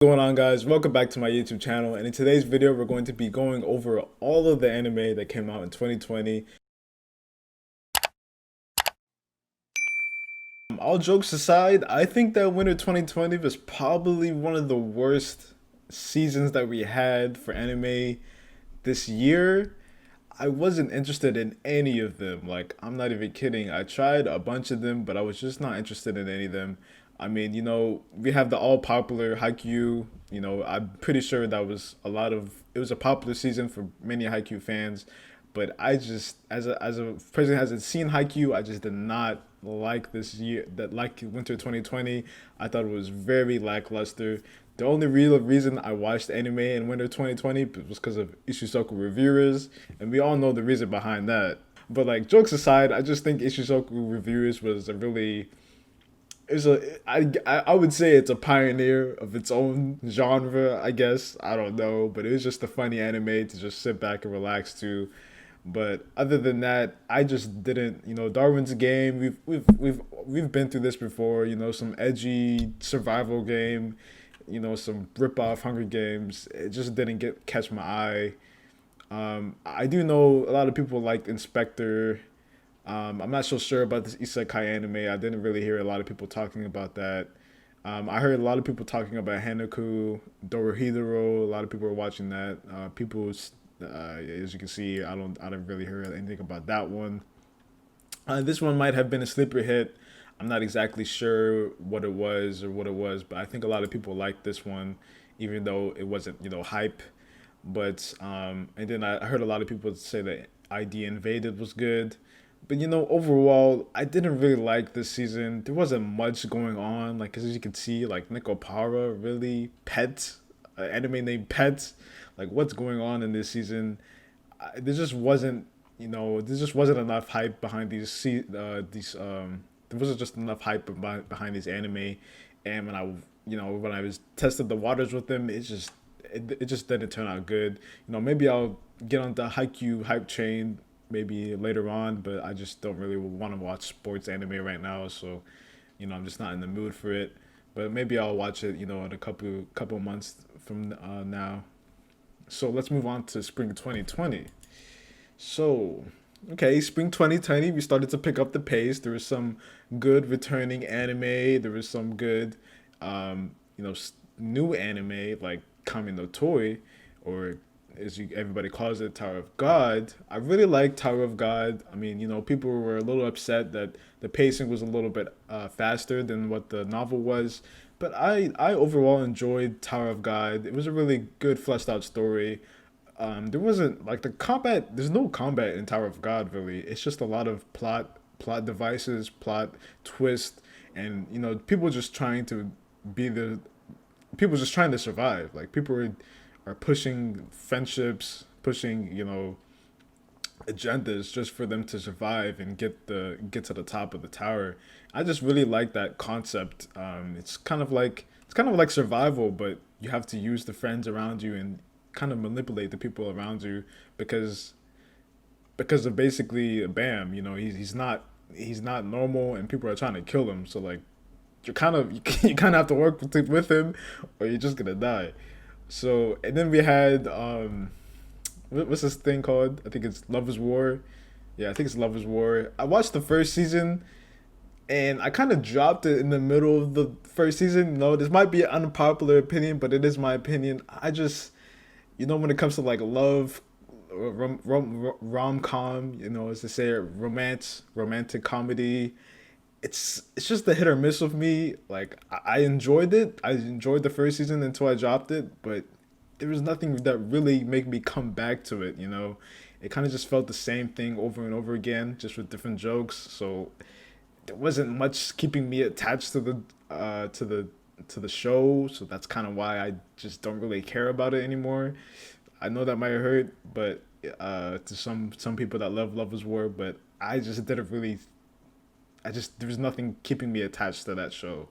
What's going on, guys? Welcome back to my YouTube channel, and in today's video we're going to be going over all of the anime that came out in 2020. All jokes aside, I think that winter 2020 was probably one of the worst seasons that we had for anime this year. I wasn't interested in any of them. Like, I'm not even kidding. I tried a bunch of them, but I was just not interested in any of them. I mean, we have the all popular Haikyuu. I'm pretty sure that was it was a popular season for many Haikyuu fans. But I just, as a person who hasn't seen Haikyuu, I just did not like this year, that like winter 2020. I thought it was very lackluster. The only real reason I watched anime in winter 2020 was because of Ishizoku reviewers, and we all know the reason behind that. But like jokes aside, I just think Ishizoku reviewers was a really it's a I would say it's a pioneer of its own genre, I guess. I don't know, but it was just a funny anime to just sit back and relax to. But other than that, I just didn't. Darwin's Game. We've been through this before. Some edgy survival game. Some rip off Hunger Games. It just didn't get catch my eye. I do know a lot of people like Inspector. I'm not so sure about this isekai anime. I didn't really hear a lot of people talking about that. I heard a lot of people talking about Hanaku, Dorohedoro. A lot of people are watching that. As you can see, I don't really hear anything about that one. This one might have been a sleeper hit. I'm not exactly sure what it was, but I think a lot of people liked this one, even though it wasn't hype. But and then I heard a lot of people say that ID Invaded was good. But overall, I didn't really like this season. There wasn't much going on. Like as you can see, like Nico Para really Pet, anime named Pet. Like what's going on in this season? There just wasn't, there just wasn't enough hype behind there wasn't just enough hype behind these anime. And when I was tested the waters with them, it just didn't turn out good. Maybe I'll get on the Haikyuu hype train maybe later on, but I just don't really want to watch sports anime right now. So, I'm just not in the mood for it. But maybe I'll watch it, in a couple months from now. So let's move on to spring 2020. So, okay, spring 2020, we started to pick up the pace. There was some good returning anime. There was some good, new anime like Kami no Toi, or everybody calls it, Tower of God. I really like Tower of God. I mean, people were a little upset that the pacing was a little bit faster than what the novel was. But I overall enjoyed Tower of God. It was a really good fleshed out story. There wasn't like the combat. There's no combat in Tower of God really. It's just a lot of plot devices, plot twist, and people just trying to be the people just trying to survive. Like are pushing friendships, pushing agendas just for them to survive and get to the top of the tower. I just really like that concept. It's kind of like survival, but you have to use the friends around you and kind of manipulate the people around you because of basically Bam. He's not normal and people are trying to kill him. So like you kind of have to work with him, or you're just gonna die. So and then we had what's this thing called? I think it's Love is War. Yeah, I think it's Love is War. I watched the first season and I kind of dropped it in the middle of the first season. This might be an unpopular opinion, but it is my opinion. I just, when it comes to like love, rom com, as they say, romantic comedy, it's just the hit or miss with me. Like I enjoyed it. I enjoyed the first season until I dropped it, but there was nothing that really made me come back to it. It kind of just felt the same thing over and over again, just with different jokes. So there wasn't much keeping me attached to the show. So that's kind of why I just don't really care about it anymore. I know that might hurt, but to some people that love is War, but I just didn't really there was nothing keeping me attached to that show.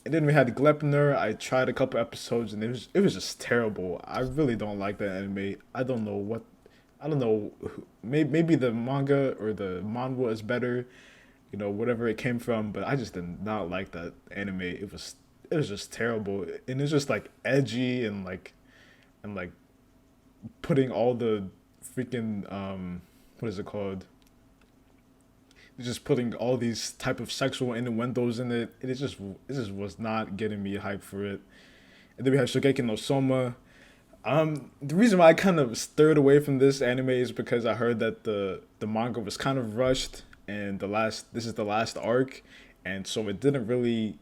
And then we had Glepner. I tried a couple episodes and it was just terrible. I really don't like that anime. I don't know. Maybe the manga or the manhwa is better. Whatever it came from. But I just did not like that anime. it was just terrible, and it's just like edgy and like putting all the freaking what is it called? Just putting all these type of sexual innuendos in it. It just was not getting me hyped for it. And then we have Shogeki no Soma. The reason why I kind of stirred away from this anime is because I heard that the manga was kind of rushed, and this is the last arc, and so it didn't really,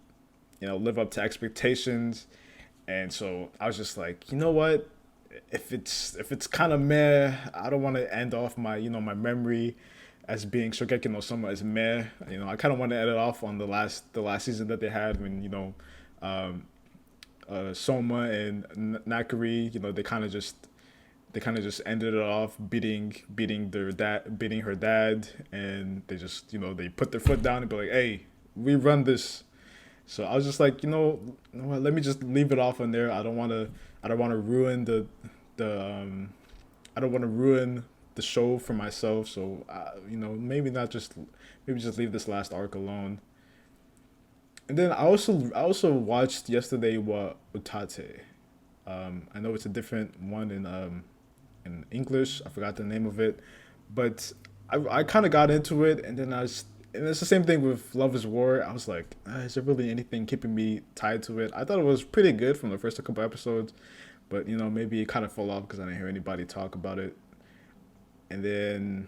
live up to expectations, and so I was just like, you know what, if it's kind of meh, I don't want to end off my my memory as being Shogeki no Soma as meh. I kind of want to end it off on the last season that they had when um, Soma and Nakari, they kind of just ended it off beating her dad, and they just they put their foot down and be like, hey, we run this. So I was just like, you know what, let me just leave it off on there. I don't want to ruin the I don't want to ruin the show for myself. So maybe just leave this last arc alone. And then I also watched yesterday wa Utate. I know it's a different one in English. I forgot the name of it, but I kind of got into it, and then and it's the same thing with Love Is War. I was like, is there really anything keeping me tied to it? I thought it was pretty good from the first couple episodes, but maybe it kind of fell off because I didn't hear anybody talk about it. And then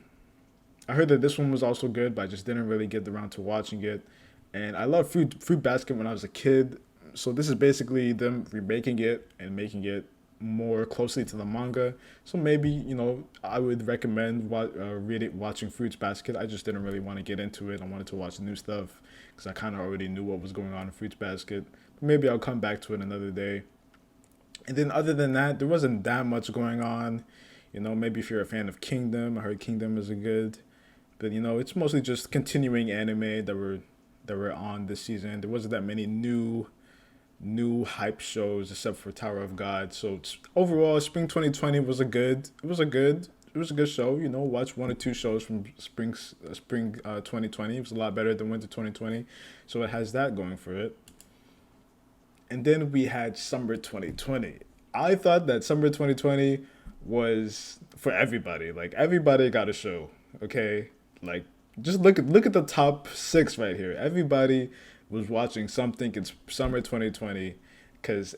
I heard that this one was also good, but I just didn't really get around to watching it. And I loved Fruit Basket when I was a kid, so this is basically them remaking it and making it more closely to the manga. So maybe I would recommend watching Fruits Basket. I just didn't really want to get into it. I wanted to watch new stuff because I kind of already knew what was going on in Fruits Basket. But maybe I'll come back to it another day. And then other than that, there wasn't that much going on. Maybe if you're a fan of Kingdom, I heard Kingdom is a good. But it's mostly just continuing anime that were on this season. There wasn't that many new hype shows except for Tower of God. So overall, Spring 2020 was a good show. Watch one or two shows from spring 2020. It was a lot better than winter 2020. So it has that going for it. And then we had summer 2020. I thought that summer 2020 was for everybody. Like everybody got a show. Okay, like just look at the top six right here. Everybody was watching something in summer 2020 because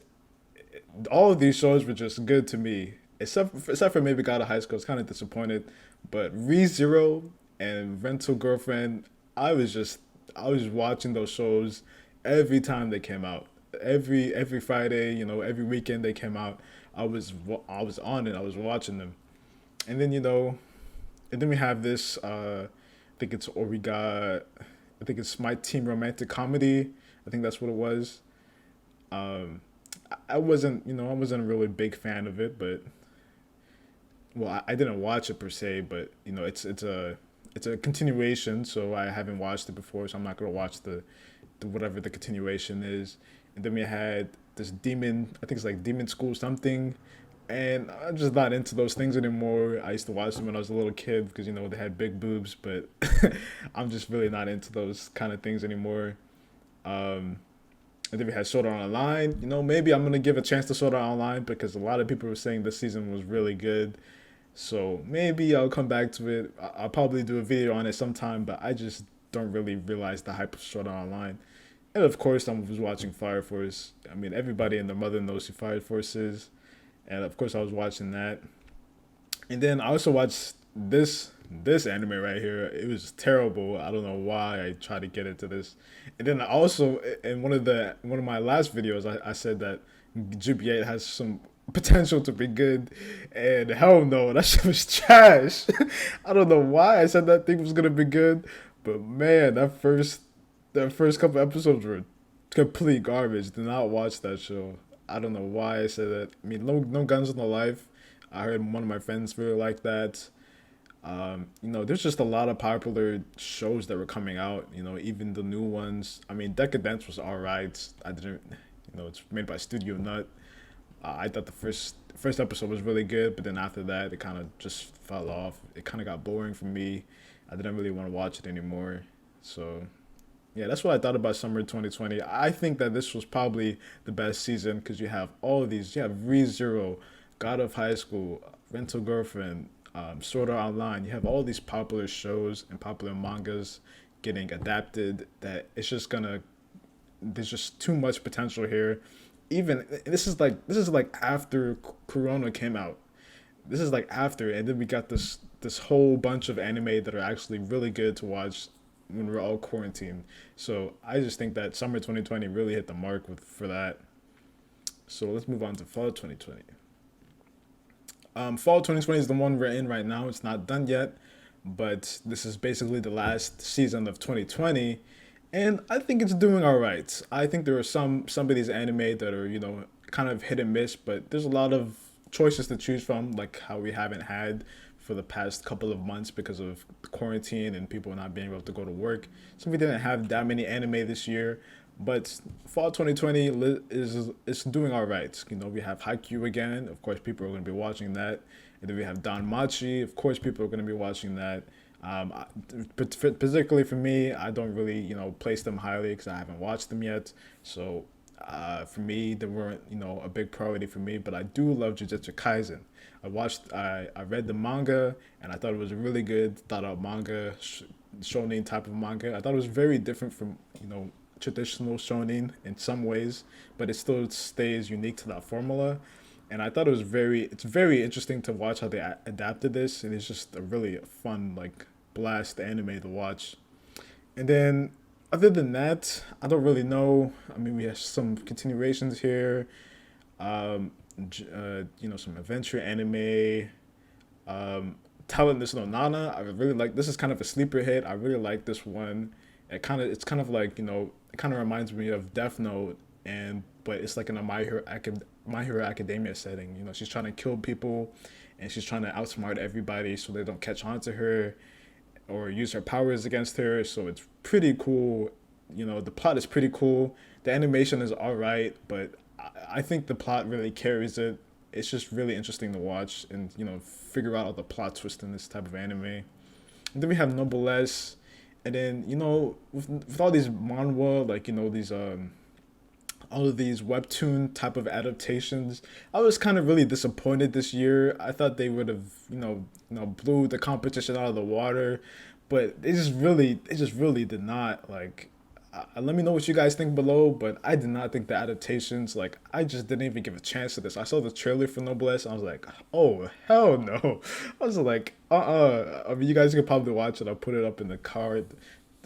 all of these shows were just good to me. Except for maybe God of High School, I was kind of disappointed. But ReZero and Rental Girlfriend, I was watching those shows every time they came out. Every Friday, every weekend they came out. I was on it. I was watching them, and then we have this. I think it's Origa. I think it's My Teen Romantic Comedy. I think that's what it was. I wasn't a really big fan of it, but well, I didn't watch it per se, but it's a continuation, so I haven't watched it before, so I'm not gonna watch the whatever the continuation is. And then we had this demon. I think it's like Demon School something. And I'm just not into those things anymore. I used to watch them when I was a little kid because they had big boobs, but I'm just really not into those kind of things anymore. And then we had Sword Art Online. Maybe I'm gonna give a chance to Sword Art Online because a lot of people were saying this season was really good. So maybe I'll come back to it. I'll probably do a video on it sometime, but I just don't really realize the hype of Sword Art Online. And of course, I was watching Fire Force. I mean, everybody and their mother knows who Fire Force is. And of course, I was watching that. And then I also watched this anime right here. It was terrible. I don't know why I tried to get into this. And then I also in one of my last videos, I said that GBA has some potential to be good, and hell no, that shit was trash. I don't know why I said that thing was gonna be good, but man, that first couple episodes were complete garbage. Do not watch that show. I don't know why I said that. I mean, no Guns on the Life. I heard one of my friends really like that. There's just a lot of popular shows that were coming out. Even the new ones. I mean, Decadence was alright. I didn't. It's made by Studio Nut. I thought the first episode was really good, but then after that, it kind of just fell off. It kind of got boring for me. I didn't really want to watch it anymore. So Yeah, that's what I thought about summer 2020. I think that this was probably the best season because you have all of these. You have ReZero, God of High School, Rental Girlfriend, Sword Art Online. You have all these popular shows and popular mangas getting adapted that it's just gonna there's just too much potential here. Even this is like after Corona came out. This is like after, and then we got this whole bunch of anime that are actually really good to watch when we're all quarantined. So I just think that summer 2020 really hit the mark with for that. So let's move on to fall 2020. Fall 2020 is the one we're in right now. It's not done yet, but this is basically the last season of 2020, and I think it's doing all right. I think there are some of these anime that are kind of hit and miss, but there's a lot of choices to choose from, like how we haven't had for the past couple of months because of quarantine and people not being able to go to work. So we didn't have that many anime this year. But fall 2020 is doing all right. We have Haikyuu again. Of course, people are going to be watching that. And then we have Don Machi. Of course, people are going to be watching that. Particularly for me, I don't really place them highly because I haven't watched them yet. So for me, they weren't a big priority for me. But I do love Jujutsu Kaisen. I read the manga and I thought it was a really good thought out manga, shonen type of manga. I thought it was very different from traditional shonen in some ways, but it still stays unique to that formula. And I thought it's very interesting to watch how they adapted this, and it's just a really fun like blast anime to watch. And then other than that, I don't really know. I mean, we have some continuations here. Um, some adventure anime. Talent this no Nana. I really like. This is kind of a sleeper hit. I really like this one. It's kind of like it kind of reminds me of Death Note, and but it's like in a My Hero Academia setting. She's trying to kill people, and she's trying to outsmart everybody so they don't catch on to her or use her powers against her. So it's pretty cool. The plot is pretty cool. The animation is all right, but I think the plot really carries it. It's just really interesting to watch and figure out all the plot twists in this type of anime. And then we have Noblesse, and then with all these manhwa, like these all of these webtoon type of adaptations, I was kind of really disappointed this year. I thought they would have blew the competition out of the water, but they just really did not. Like, let me know what you guys think below, but I did not think the adaptations, like, I just didn't even give a chance to this. I saw the trailer for Noblesse and I was like, oh hell no. I was like, I mean, you guys can probably watch it. I'll put it up in the card,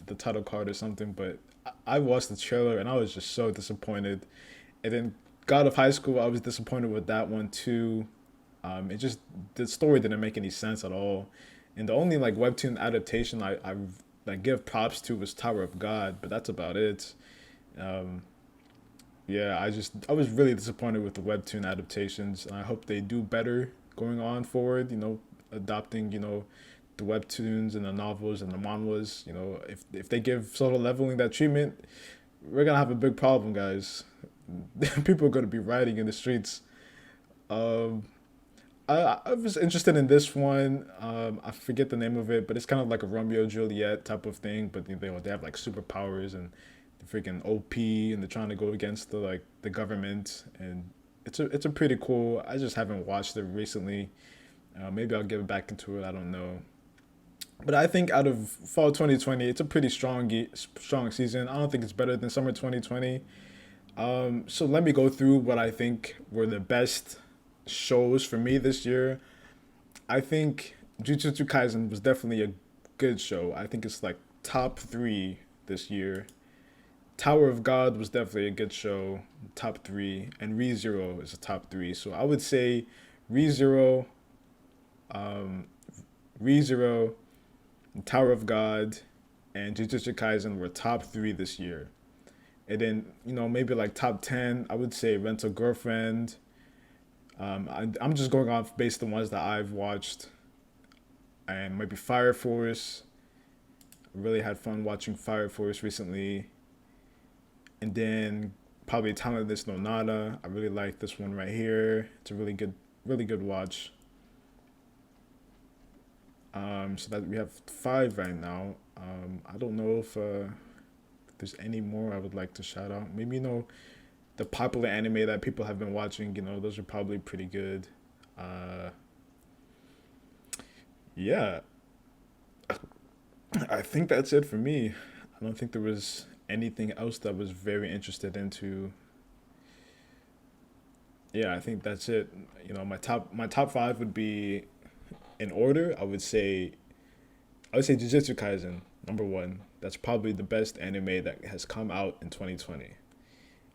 the title card or something, but I watched the trailer and I was just so disappointed. And then God of High School, I was disappointed with that one too. It just the story didn't make any sense at all, and the only like webtoon adaptation I like give props to was Tower of God, but that's about it. Um, yeah, I was really disappointed with the webtoon adaptations, and I hope they do better going on forward. Adopting the webtoons and the novels and the manhwas. If they give Solo Leveling that treatment, we're gonna have a big problem, guys. People are gonna be rioting in the streets. Um, I was interested in this one. I forget the name of it, but it's kind of like a Romeo Juliet type of thing. But they have like superpowers and they're freaking OP, and they're trying to go against the government, and it's a pretty cool. I just haven't watched it recently. Maybe I'll get back into it. I don't know. But I think out of fall 2020, it's a pretty strong season. I don't think it's better than summer 2020. So let me go through what I think were the best shows for me this year. I think Jujutsu Kaisen was definitely a good show. I think it's like top three this year. Tower of God was definitely a good show, top three, and ReZero is a top three. So I would say ReZero, um, ReZero, Tower of God, and Jujutsu Kaisen were top three this year. And then maybe like top 10, I would say Rental Girlfriend. I'm just going off based on the ones that I've watched, and maybe Fire Force. I really had fun watching Fire Force recently. And then probably Talentless No Nada. I really like this one right here. It's a really good watch. So that we have five right now. I don't know if there's any more I would like to shout out. Maybe, the popular anime that people have been watching, those are probably pretty good. Uh, yeah, I think that's it for me. I don't think there was anything else that was very interested into. Yeah, I think that's it. My top five would be in order. I would say Jujutsu Kaisen number one. That's probably the best anime that has come out in 2020.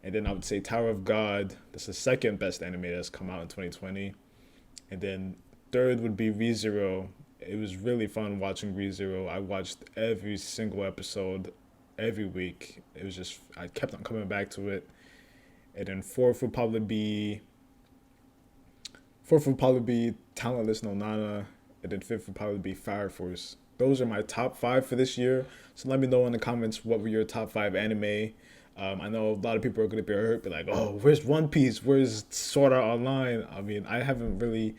And then I would say Tower of God. That's the second best anime that's come out in 2020. And then third would be ReZero. It was really fun watching ReZero. I watched every single episode every week. It was just I kept on coming back to it. And then fourth would probably be Talentless No Nana, and then fifth would probably be Fire Force. Those are my top five for this year. So let me know in the comments what were your top five anime. I know a lot of people are gonna be like, "Oh, where's One Piece? Where's Sword Art Online?" I mean, I haven't really,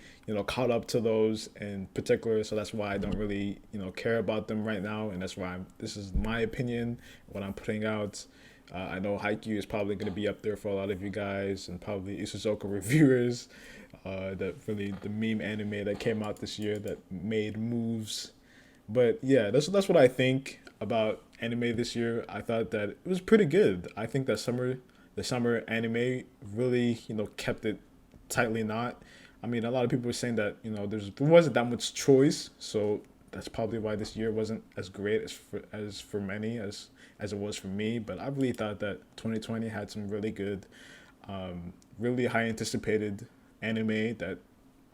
caught up to those in particular, so that's why I don't really, care about them right now, and that's why this is my opinion, what I'm putting out. I know Haikyuu is probably gonna be up there for a lot of you guys, and probably Isuzoka reviewers. That really the meme anime that came out this year that made moves. But yeah, that's what I think about anime this year. I thought that it was pretty good. I think that the summer anime really, kept it tightly knot. I mean, a lot of people were saying that, there wasn't that much choice, so that's probably why this year wasn't as great as for many as it was for me. But I really thought that 2020 had some really good, really high anticipated anime that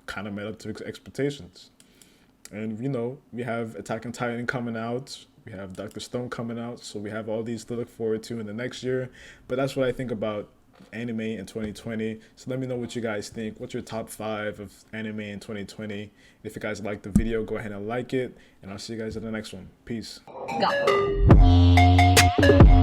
kind of met up to expectations. And we have Attack on Titan coming out. We have Doctor Stone coming out. So we have all these to look forward to in the next year. But that's what I think about anime in 2020. So let me know what you guys think. What's your top five of anime in 2020? If you guys like the video, go ahead and like it. And I'll see you guys in the next one. Peace. Go.